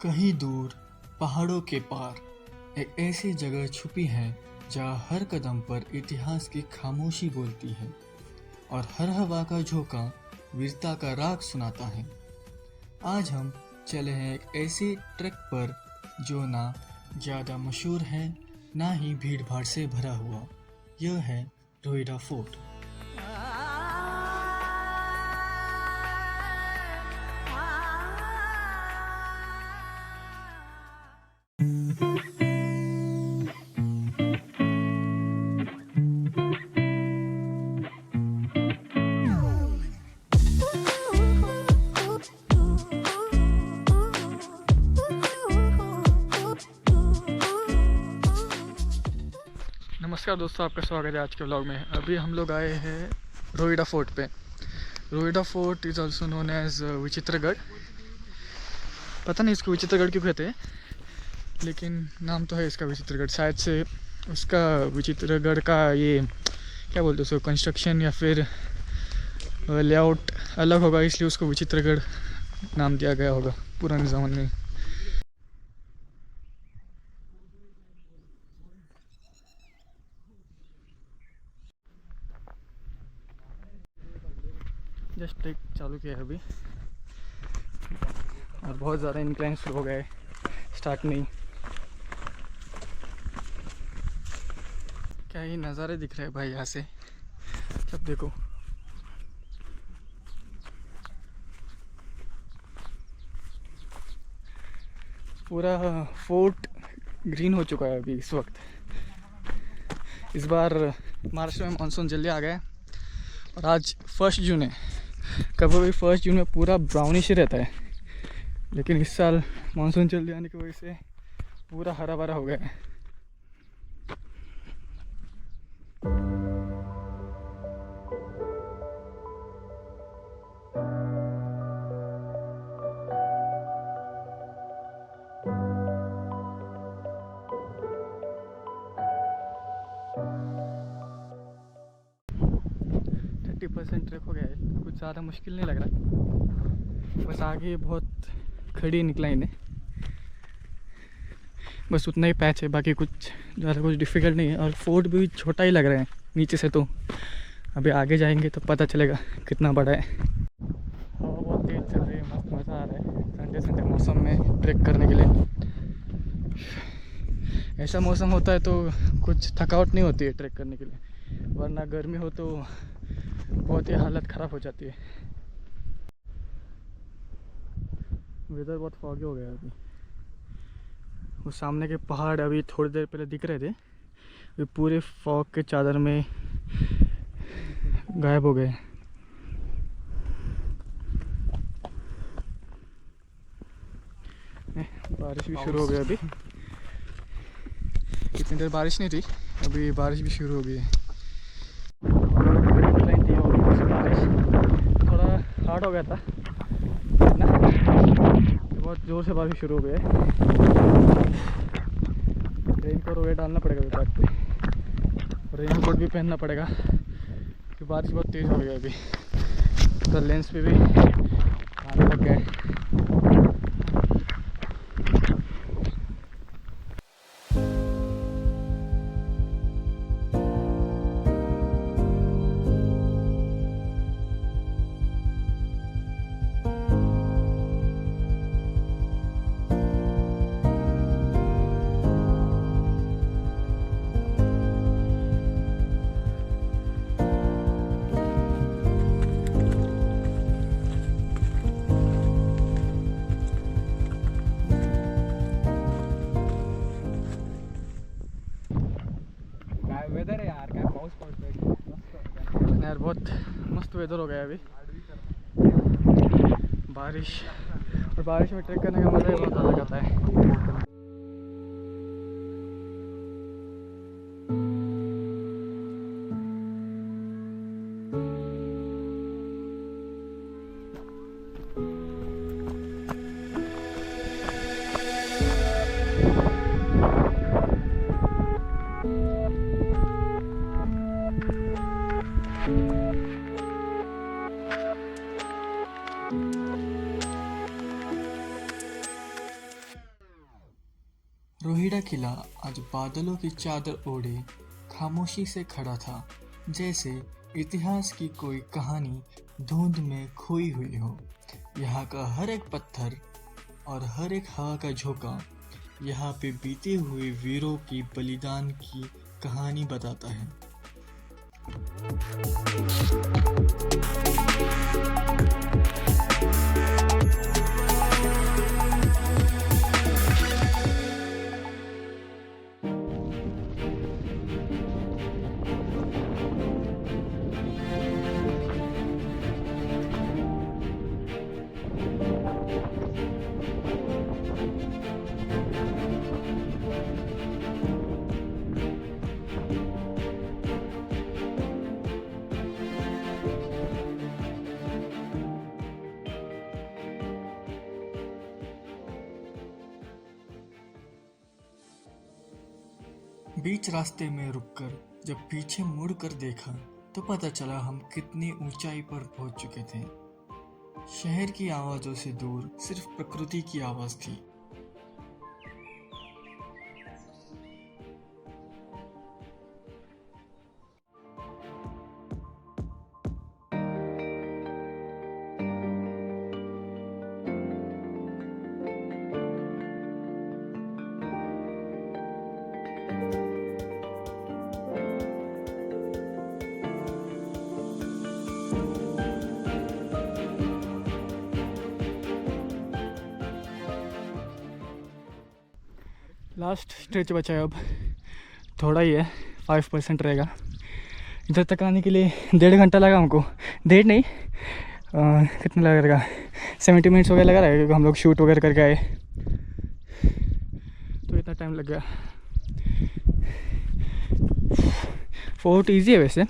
कहीं दूर पहाड़ों के पार एक ऐसी जगह छुपी है जहाँ हर कदम पर इतिहास की खामोशी बोलती है और हर हवा का झोंका वीरता का राग सुनाता है। आज हम चले हैं एक ऐसी ट्रैक पर जो ना ज़्यादा मशहूर है ना ही भीड़ भाड़ से भरा हुआ। यह है रोइडा फोर्ट। नमस्कार दोस्तों, आपका स्वागत है आज के व्लॉग में। अभी हम लोग आए हैं रोइडा फोर्ट पे। Roida fort is also known as Vichitragad. पता नहीं इसको विचित्रगढ़ क्यों कहते हैं, लेकिन नाम तो है इसका विचित्रगढ़। शायद से उसका विचित्रगढ़ का ये क्या बोलते हैं उसको, कंस्ट्रक्शन या फिर लेआउट अलग होगा, इसलिए उसको विचित्रगढ़ नाम दिया गया होगा पुराने ज़माने में। जस्ट ट्रेक चालू किया है अभी और बहुत ज़्यादा इंक्लाइन शुरू हो गया है, स्टार्ट नहीं। क्या ही नज़ारे दिख रहे हैं भाई यहाँ से, सब देखो। पूरा फोर्ट ग्रीन हो चुका है अभी इस वक्त। इस बार महाराष्ट्र में मानसून जल्दी आ गया है और आज 1 जून है। कभी भी 1 जून में पूरा ब्राउनिश ही रहता है, लेकिन इस साल मानसून जल्दी आने की वजह से पूरा हरा भरा हो गया है। % ट्रैक हो गया है, कुछ ज़्यादा मुश्किल नहीं लग रहा। बस आगे बहुत खड़ी निकलाइन है, बस उतना ही पैच है, बाकी कुछ ज़्यादा कुछ डिफ़िकल्ट नहीं है। और फोर्ट भी छोटा ही लग रहा है नीचे से, तो अभी आगे जाएंगे तो पता चलेगा कितना बड़ा है। हवा बहुत तेज़ चल रही है, मस्त मज़ा आ रहा है ठंडे ठंडे मौसम में ट्रैक करने के लिए। ऐसा मौसम होता है तो कुछ थकावट नहीं होती है ट्रैक करने के लिए, वरना गर्मी हो तो बहुत ही हालत ख़राब हो जाती है। वेदर बहुत फॉगी हो गया अभी। वो सामने के पहाड़ अभी थोड़ी देर पहले दिख रहे थे, वे पूरे फॉग के चादर में गायब हो गए। बारिश भी शुरू हो गई अभी। इतनी देर बारिश नहीं थी, अभी बारिश भी शुरू हो गई है। बारिश थोड़ा हार्ड हो गया था ना, बहुत ज़ोर से बारिश शुरू हो गई है। रेनकोट वगैरह डालना पड़ेगा बैग पे, रेनकोट भी पहनना पड़ेगा क्योंकि बारिश बहुत तेज़ हो गई है अभी। तो लेंस पे भी आने लग गया है। वेदर है यार, क्या पाऊस पड़ता है यार, बहुत मस्त वेदर हो गया अभी। बारिश और बारिश में ट्रेक करने का मज़ा ही बहुत अलग आता है। रोहिड़ा किला आज बादलों की चादर ओढ़े खामोशी से खड़ा था, जैसे इतिहास की कोई कहानी धुंध में खोई हुई हो। यहाँ का हर एक पत्थर और हर एक हवा का झोंका यहाँ पे बीते हुए वीरों की बलिदान की कहानी बताता है। बीच रास्ते में रुककर जब पीछे मुड़कर देखा तो पता चला हम कितनी ऊंचाई पर पहुंच चुके थे। शहर की आवाजों से दूर सिर्फ प्रकृति की आवाज थी। लास्ट स्ट्रेच बचा है, अब थोड़ा ही है, 5% रहेगा। इधर तक आने के लिए 1.5 घंटा लगा हमको। 1.5 नहीं, कितना लगा रहेगा, 70 मिनट्स वगैरह लगा रहेगा, क्योंकि हम लोग शूट वगैरह करके आए तो इतना टाइम लग गया। फोर्ट ईजी है वैसे,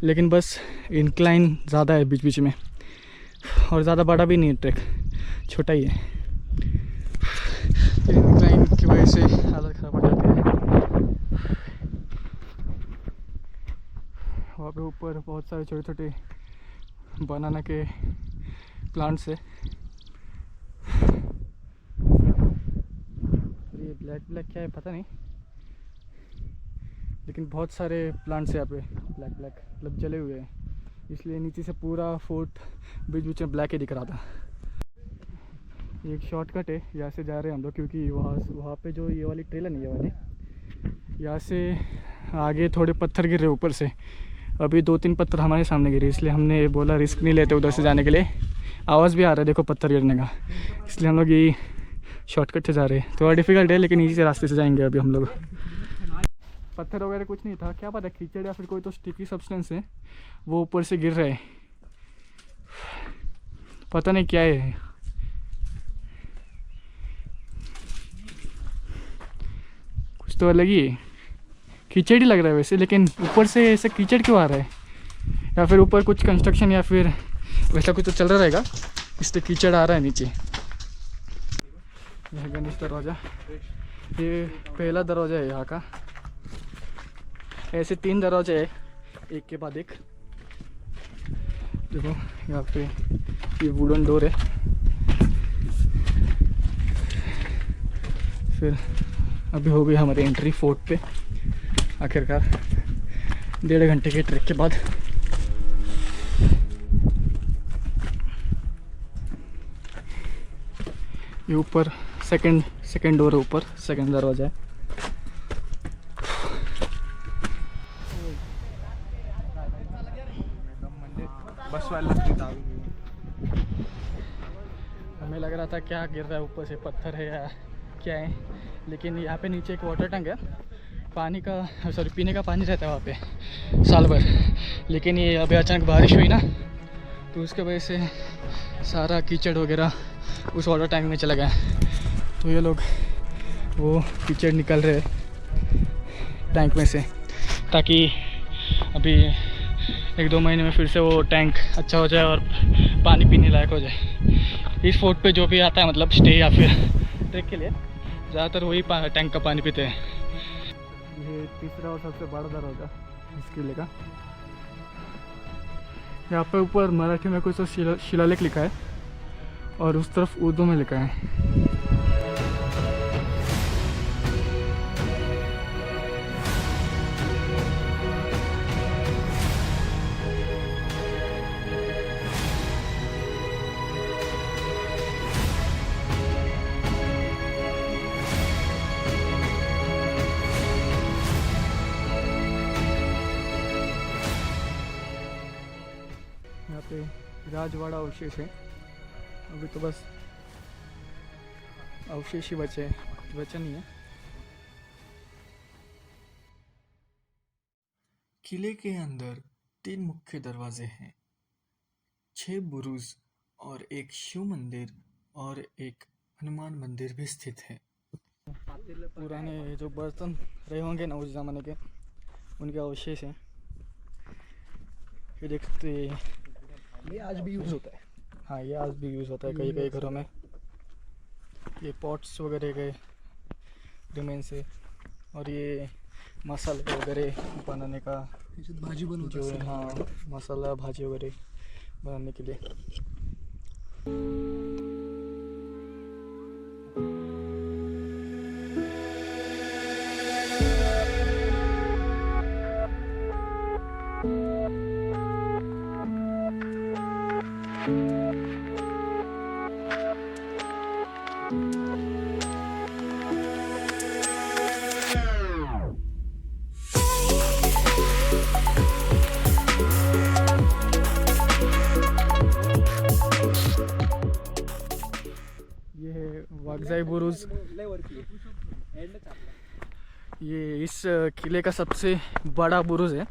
लेकिन बस इंक्लाइन ज़्यादा है बीच बीच में, और ज़्यादा बड़ा भी नहीं है, ट्रैक छोटा ही है। इंक्लाइन की वजह से हालत ख़राब हो जाती है। वहाँ पे ऊपर बहुत सारे छोटे छोटे बनाना के प्लांट्स है। ये ब्लैक ब्लैक क्या है पता नहीं, लेकिन बहुत सारे प्लांट्स है यहाँ पे, ब्लैक ब्लैक मतलब जले हुए हैं, इसलिए नीचे से पूरा फोर्ट बीच बीच में ब्लैक ही दिख रहा था। ये एक शॉर्टकट है, यहाँ से जा रहे हैं हम लोग, क्योंकि वहाँ पे जो ये वाली ट्रेल है ना, ये वाली, यहाँ से आगे थोड़े पत्थर गिर रहे ऊपर से। अभी 2-3 पत्थर हमारे सामने गिरे, इसलिए हमने बोला रिस्क नहीं लेते उधर से जाने के लिए। आवाज़ भी आ रहा है देखो पत्थर गिरने का, इसलिए हम लोग यही शॉर्टकट से जा रहे हैं। थोड़ा डिफिकल्ट है, लेकिन इसी से रास्ते से जाएंगे अभी हम लोग। पत्थर वगैरह कुछ नहीं था, क्या पता कीचड़ या फिर कोई तो स्टिकी सब्सटेंस है, वो ऊपर से गिर रहे हैं, पता नहीं क्या है। कुछ तो अलग ही है, कीचड़ ही लग रहा है वैसे, लेकिन ऊपर से ऐसे कीचड़ क्यों आ रहा है? या फिर ऊपर कुछ कंस्ट्रक्शन या फिर वैसा कुछ तो चल रहा रहेगा, इसलिए कीचड़ आ रहा है नीचे। यह गणेश दरवाज़ा, ये पहला दरवाज़ा है यहाँ का। ऐसे 3 दरवाजे है, एक के बाद एक। देखो यहाँ पे ये वुडन डोर है। फिर अभी हो गई हमारी एंट्री फोर्ट पे, आखिरकार 1.5 घंटे के ट्रैक के बाद। ये ऊपर सेकंड डोर है, ऊपर सेकंड दरवाजा है। हमें लग रहा था क्या गिर रहा है ऊपर से, पत्थर है या क्या है, लेकिन यहाँ पे नीचे एक वाटर टैंक है, पानी का पीने का पानी रहता है वहाँ पे साल भर। लेकिन ये अभी अचानक बारिश हुई ना, तो उसके वजह से सारा कीचड़ वगैरह उस वाटर टैंक में चला गया। तो ये लोग वो कीचड़ निकल रहे टैंक में से, ताकि अभी 1-2 महीने में फिर से वो टैंक अच्छा हो जाए और पानी पीने लायक हो जाए। इस फोर्ट पे जो भी आता है, मतलब स्टे या फिर ट्रैक के लिए, ज़्यादातर वही टैंक का पानी पीते हैं। ये तीसरा और सबसे बड़ा दरवाजा इस किले का। यहाँ पे ऊपर मराठी में कुछ तो शिलालेख लिखा है, और उस तरफ उर्दू में लिखा है। राजवाड़ा अवशेष है। अभी तो बस अवशेष ही बचे हैं, कुछ बचा नहीं है। किले के अंदर 3 मुख्य दरवाजे हैं, 6 बुरुज और एक शिव मंदिर और एक हनुमान मंदिर भी स्थित है। पुराने जो बर्तन रहे होंगे ना उस ज़माने के, उनके अवशेष हैं। ये देखते, ये आज भी यूज़ होता है। हाँ ये आज भी यूज़ होता है कई कई घरों में। ये पॉट्स वगैरह के रिमेन्स है, और ये मसाले वगैरह बनाने का भाजी बनवत जो असेल. है, हाँ मसाला भाजी वगैरह बनाने के लिए। ये है वागजाई बुरुज। ये इस किले का सबसे बड़ा बुरुज है।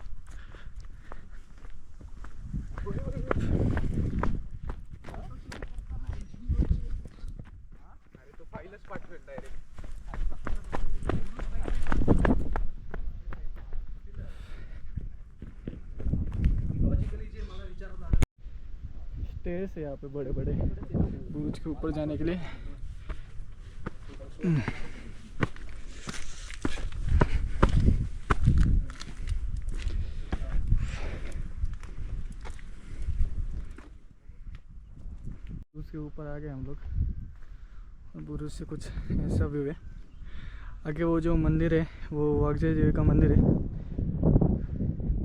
स्टेयर्स है यहाँ पे बड़े बड़े बुरुज के ऊपर जाने के लिए। उसके ऊपर आ गए हम लोग, बुरुज से कुछ ऐसा व्यू है। आगे वो जो मंदिर है वो वागजाई देवी का मंदिर है।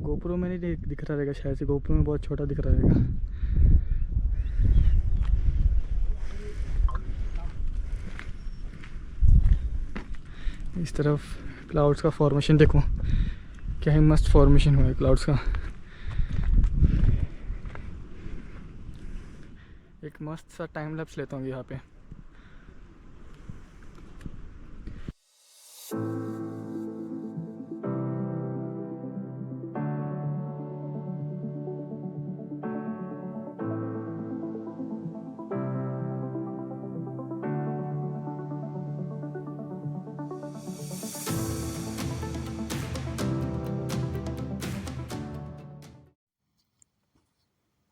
गोपुरों में नहीं दिख रहा रहेगा, शायद से गोपुरों में बहुत छोटा दिख रहा रहेगा। इस तरफ क्लाउड्स का फॉर्मेशन देखो, क्या ही मस्त फॉर्मेशन हुआ है क्लाउड्स का। एक मस्त सा टाइम लैप्स लेता हूँ यहाँ पे।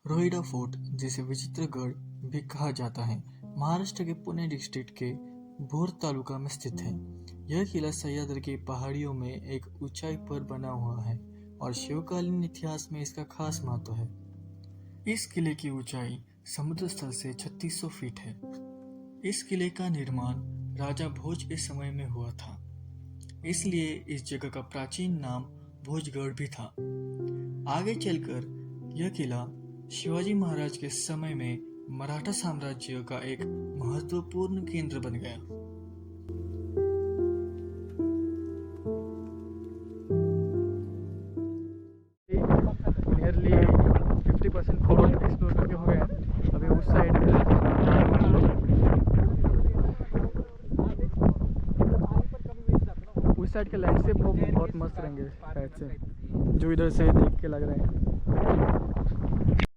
रोहिड़ा फोर्ट, जिसे विचित्रगढ़ भी कहा जाता है, महाराष्ट्र के पुणे डिस्ट्रिक्ट के भोर तालुका में स्थित है। यह किला सह्याद्री की पहाड़ियों में एक ऊंचाई पर बना हुआ है और शिवकालीन इतिहास में इसका खास महत्व है। इस किले की ऊंचाई समुद्र स्थल से 3600 फीट है। इस किले का निर्माण राजा भोज के समय में हुआ था, इसलिए इस जगह का प्राचीन नाम भोजगढ़ भी था। आगे चलकर यह किला शिवाजी महाराज के समय में मराठा साम्राज्य का एक महत्वपूर्ण केंद्र बन गया। नियरली 50% फोर्ट एक्सप्लोर करके हो गए हैं। अभी उस साइड के लैंडस्केप वो बहुत मस्त रहेंगे शायद से, जो इधर से देख के लग रहे हैं।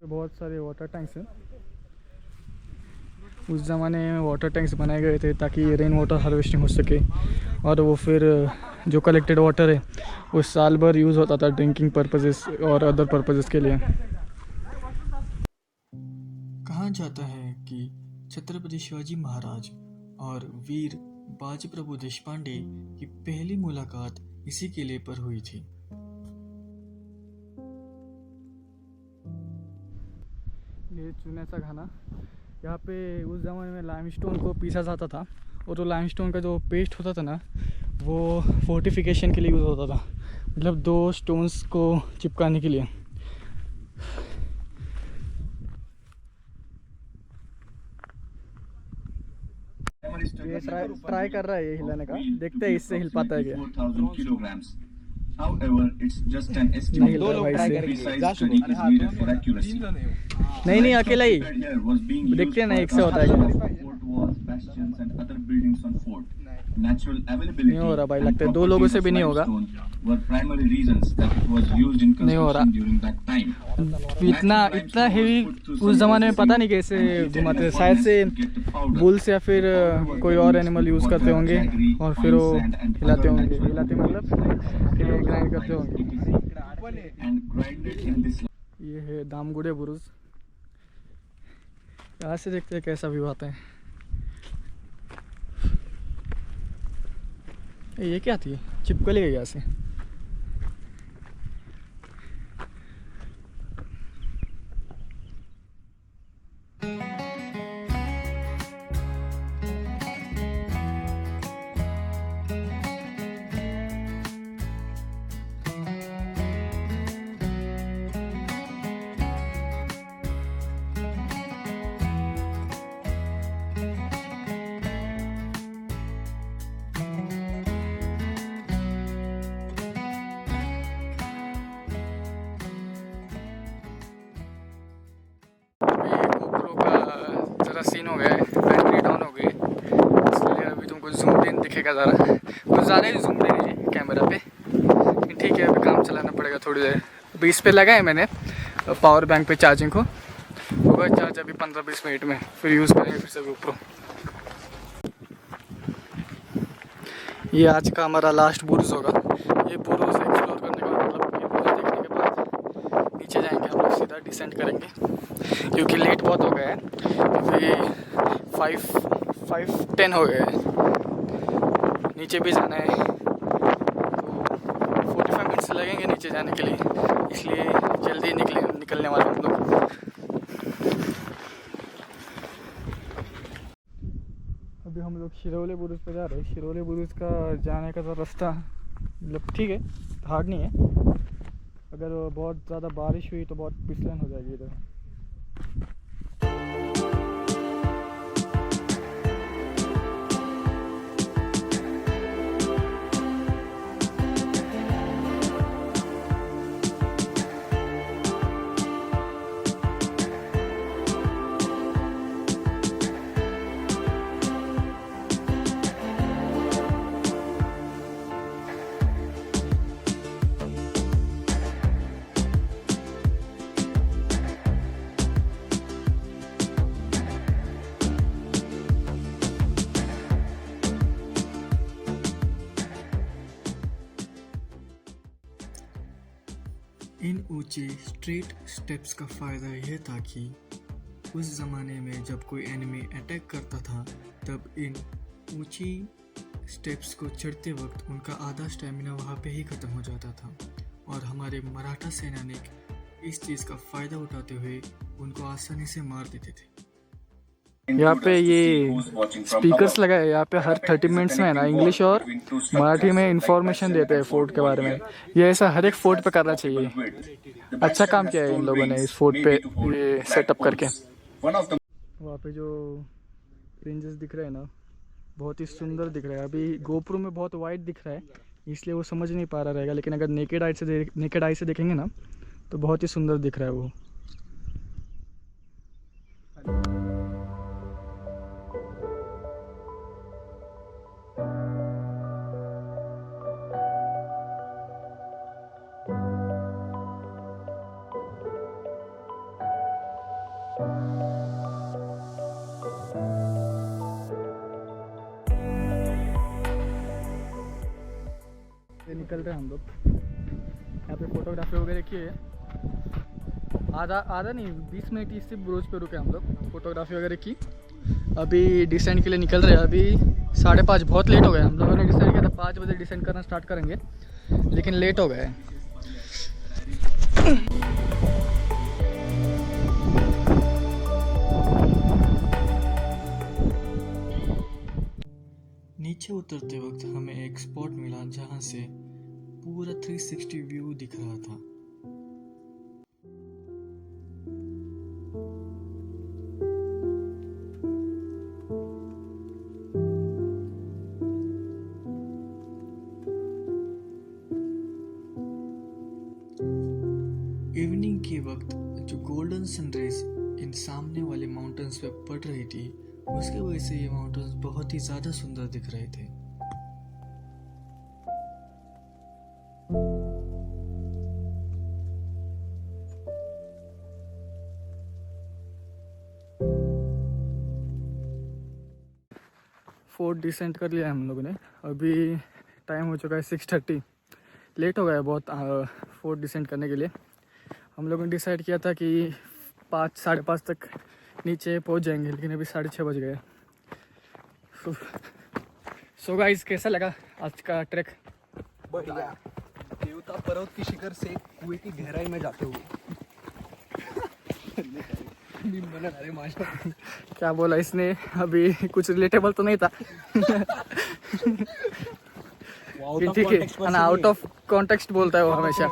बहुत सारे वाटर टैंक्स हैं। उस ज़माने में वाटर टैंक्स बनाए गए थे ताकि रेन वाटर हार्वेस्टिंग हो सके, और वो फिर जो कलेक्टेड वाटर है वो साल भर यूज़ होता था ड्रिंकिंग पर्पसेस और अदर पर्पसेस के लिए। कहा जाता है कि छत्रपति शिवाजी महाराज और वीर बाजी प्रभु देशपांडे की पहली मुलाकात इसी किले पर हुई थी। ये चुने सा घाना, यहाँ पे उस ज़माने में लाइमस्टोन को पीसा जाता था, और वो लाइमस्टोन का जो पेस्ट होता था ना वो फोर्टिफिकेशन के लिए यूज़ होता था, मतलब 2 स्टोन्स को चिपकाने के लिए। ये ट्राई कर रहा है ये हिलाने का, देखते हैं इससे हिल पाता है क्या। However, it's just an नहीं estimate. हिल रहा भाई try से। करेंगे। Precise जा study शुरू। is needed for accuracy. नहीं नहीं अकेला ही Prepared here was being देखते हैं used ना for एक से होता है construction क्या। of fort walls, bastions, and other buildings on fort. Natural availability नहीं हो रहा भाई, and लगता है दो लोगों properties से of भी नहीं होगा। limestone were primary reasons that it was used in नहीं हो रहा। construction during that time. इतना इतना हेवी उस जमाने में पता नहीं कैसे घुमाते थे, शायद से बुल्स या फिर कोई और एनिमल यूज़ करते होंगे और फिर वो हिलाते होंगे, हिलाते मतलब ग्राइंड करते होंगे। And grinded in this ये है दामगुड़े बुरुज, यहाँ से देखते हैं कैसा व्यू आता है। ये क्या थी, चिपकली गई यहाँ से। GoPro का ज़रा सीन हो गया है, बैटरी डाउन हो गई, इसलिए अभी तुमको जूम इन दिखेगा ज़रा, कुछ ज़्यादा ही जूम इन है कैमरा पे। ठीक है, अभी काम चलाना पड़ेगा थोड़ी देर। अभी इस पे लगा है मैंने पावर बैंक पे चार्जिंग को, होगा चार्ज अभी 15-20 मिनट में, फिर यूज़ करेंगे फिर से GoPro। ये आज का हमारा लास्ट बुरुज होगा। ये बुरुज एक्सप्लोर करने का मतलब ये बुरुज देखने के बाद नीचे जाएंगे हम लोग, सीधा डिसेंड करेंगे क्योंकि लेट बहुत हो गया है। अभी 5:10 हो गए हैं, नीचे भी जाना है तो 45 मिनट्स लगेंगे नीचे जाने के लिए, इसलिए जल्दी निकलने वाले हम लोग। अभी हम लोग शिरोले बुरुज पे जा रहे हैं। शिरोले बुरुज का जाने का तो रास्ता मतलब ठीक है, हार्ड नहीं है। अगर बहुत ज़्यादा बारिश हुई तो बहुत फिसलन हो जाएगी इधर। इन ऊंचे स्ट्रेट स्टेप्स का फ़ायदा यह था कि उस ज़माने में जब कोई एनिमी अटैक करता था तब इन ऊंची स्टेप्स को चढ़ते वक्त उनका आधा स्टेमिना वहाँ पे ही ख़त्म हो जाता था, और हमारे मराठा सैनिक इस चीज़ का फ़ायदा उठाते हुए उनको आसानी से मार देते थे। यहाँ पे ये स्पीकर्स लगा है, यहाँ पे हर 30 मिनट्स में है ना इंग्लिश और मराठी में इंफॉर्मेशन देते हैं फोर्ट के बारे में। ये ऐसा हर एक फोर्ट पे करना चाहिए। अच्छा काम किया है इन लोगों ने इस फोर्ट पे ये सेटअप करके। वहाँ पे जो रेंजेस दिख रहे हैं ना, बहुत ही सुंदर दिख रहा है। अभी गोप्रो में बहुत वाइड दिख रहा है इसलिए वो समझ नहीं पा रहा रहेगा, लेकिन अगर नेकेड आई से देखेंगे ना तो बहुत ही सुंदर दिख रहा है वो। निकल रहे हैं हम लोग, यहाँ पे फोटोग्राफी वगैरह की है। आधा नहीं 20 मिनट इसी ब्रोज पे रुके हम लोग, फोटोग्राफी वगैरह की। अभी डिसेंड के लिए निकल रहे हैं। अभी 5:30, बहुत लेट हो गया। हम लोगों ने डिसाइड किया था 5 बजे डिसेंड करना स्टार्ट करेंगे, लेकिन लेट हो गए। नीचे उतरते वक्त हमें एक स्पॉट मिला जहां से पूरा 360 व्यू दिख रहा था। सनराइज इन सामने वाले माउंटेन्स पे पड़ रही थी, उसकी वजह से ये माउंटेन्स बहुत ही ज़्यादा सुंदर दिख रहे थे। फोर्ट डिसेंड कर लिया है हम लोगों ने। अभी टाइम हो चुका है 6:30, लेट हो गया है बहुत फोर्ट डिसेंड करने के लिए। हम लोगों ने डिसाइड किया था कि 5 साढ़े 5 तक नीचे पहुंच जाएंगे, लेकिन अभी 6:30 बज गए। सो गाइस, कैसा लगा आज का ट्रैक? बढ़िया। देवता पर्वत की शिखर से कुएं की गहराई में जाते हुए अरे माशा क्या बोला इसने? अभी कुछ रिलेटेबल तो नहीं था। ठीक है ना, आउट ऑफ कॉन्टेक्स्ट बोलता है वो हमेशा।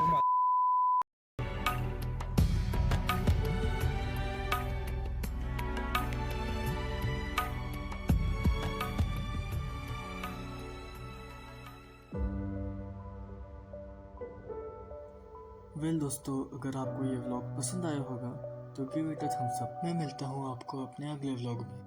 वेल दोस्तों, अगर आपको ये व्लॉग पसंद आया होगा तो give it a thumbs up. मैं मिलता हूँ आपको अपने अगले व्लॉग में।